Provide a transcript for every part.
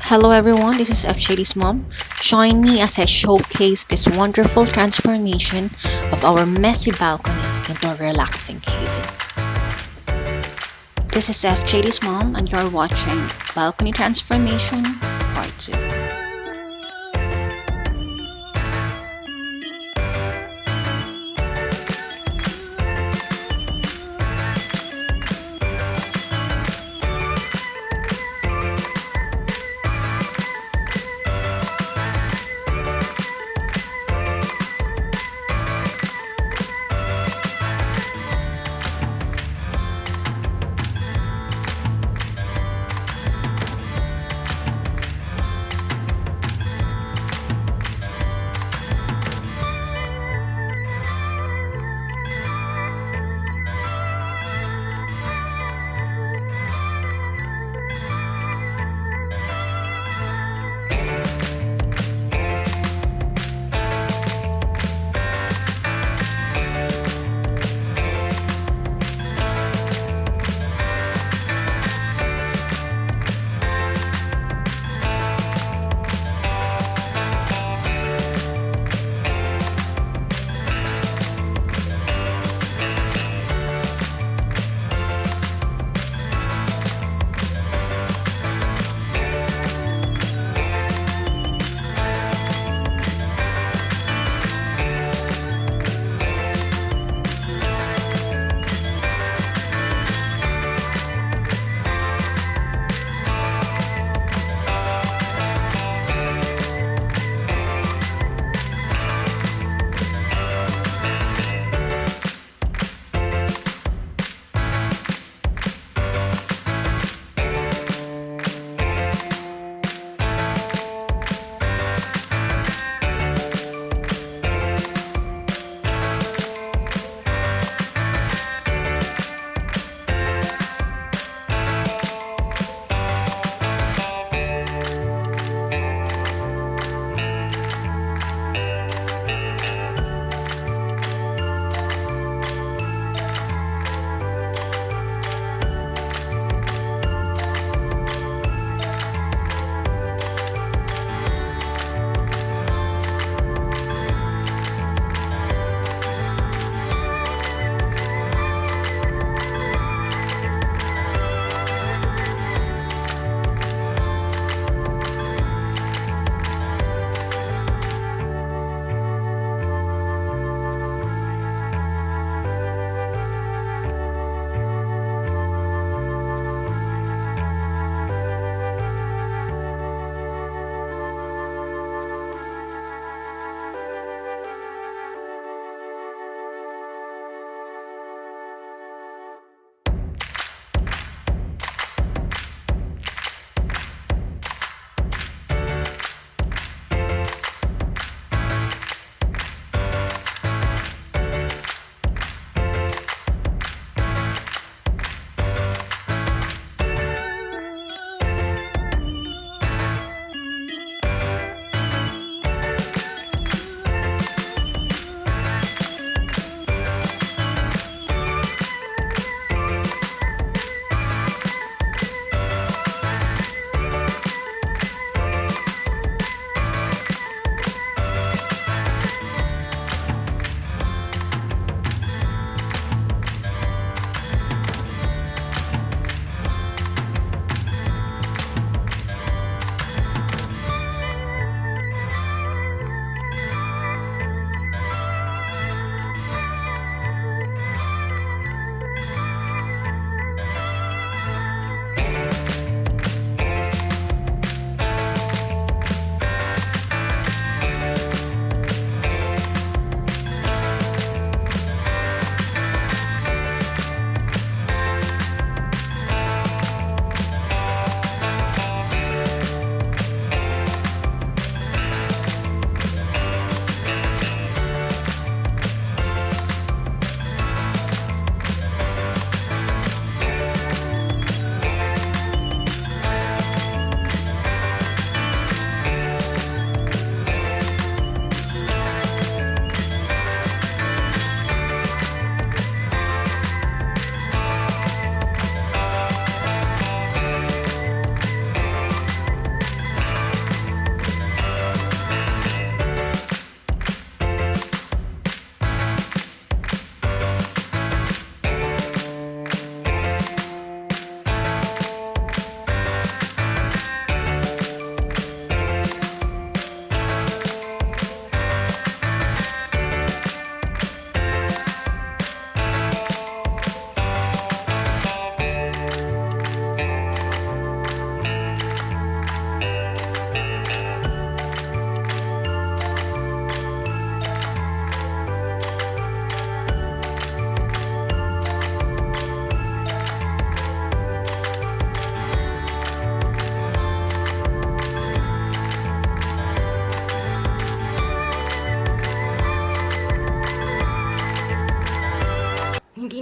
Hello everyone, this is FJD's mom. Join me as I showcase this wonderful transformation of our messy balcony into a relaxing haven. This is FJD's mom and you're watching Balcony Transformation Part 2.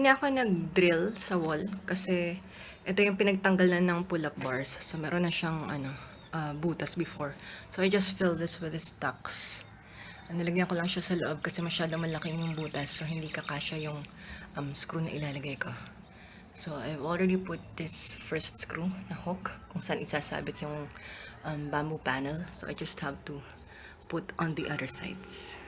Hindi ako nag-drill sa wall kasi ito yung pinagtanggalan ng pull-up bars. So, meron na siyang butas before. So, I just fill this with the stocks. Nilagyan ko lang siya sa loob kasi masyadong malaki yung butas. So, hindi kakasya yung screw na ilalagay ko. So, I've already put this first screw na hook kung saan isasabit yung bamboo panel. So, I just have to put on the other sides.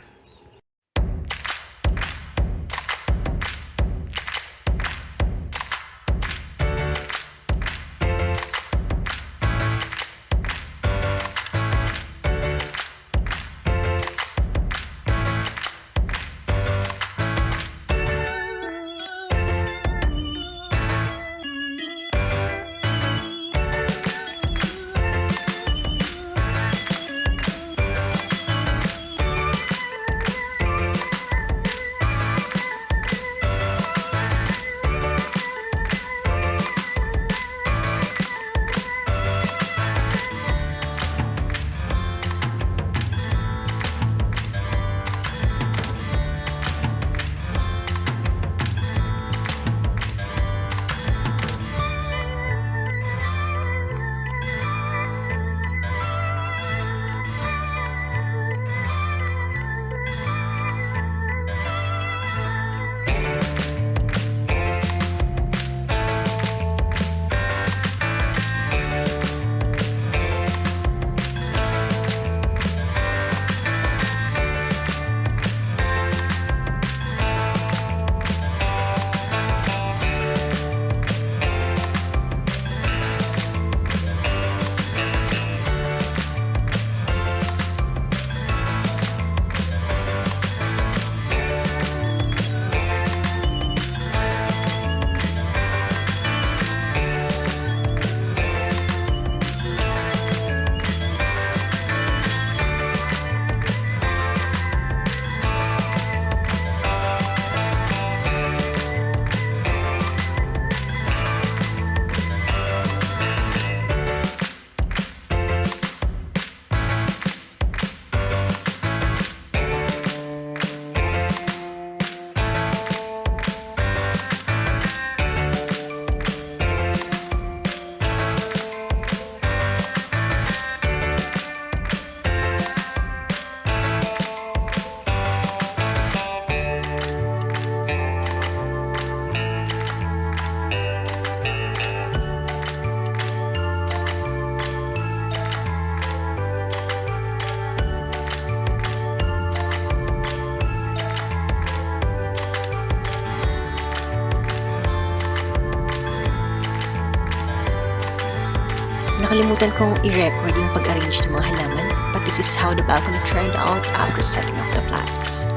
Nakalimutan kong i-record yung pag-arrange ng mga halaman, but this is how the balcony turned out after setting up the plants.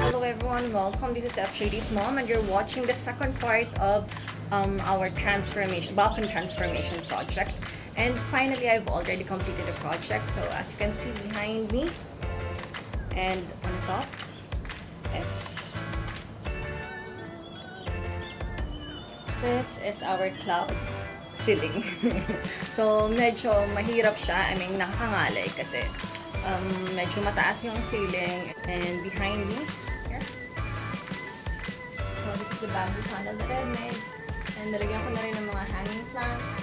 Hello everyone, welcome. This is FJD's mom and you're watching the second part of our balcony transformation project. And finally, I've already completed the project. So as you can see behind me and on top is this is our cloud ceiling. So medyo mahirap siya, I mean nakakangalay kasi medyo mataas yung ceiling. And behind me here, so this is the bamboo panel that I made, and nalagyan ko na rin ng mga hanging plants.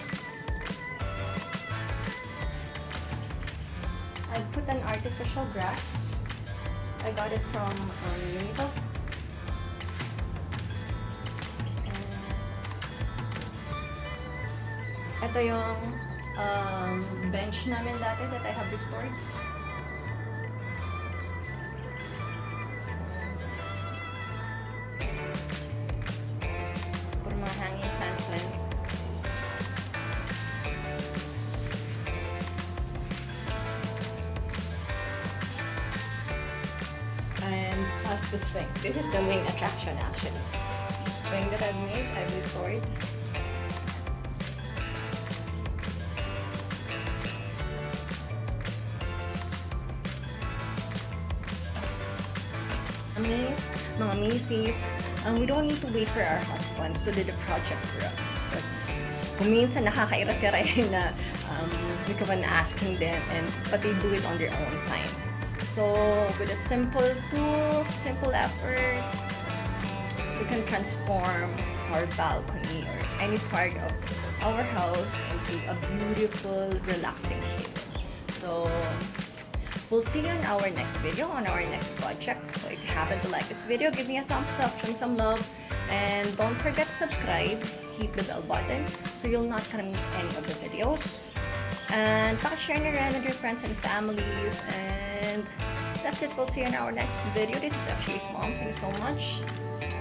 I put an artificial grass. I got it from EYEHOOK. Ito yung bench namin dati that I have restored. For mga hanging plants lang. And plus the swing. This is the main attraction actually. The swing that I've made, I've restored. Mga misis, we don't need to wait for our husbands to do the project for us. Because kung minsan nakakairat-irat na we keep on asking them, but they do it on their own time. So with a simple tool, simple effort, we can transform our balcony or any part of our house into a beautiful, relaxing haven. So, we'll see you in our next video, on our next project. So if you happen to like this video, give me a thumbs up, show me some love, and don't forget to subscribe, hit the bell button so you'll not gonna miss any of the videos. And share nyo rin with your friends and families. And that's it. We'll see you in our next video. This is actually Mom. Thank you so much.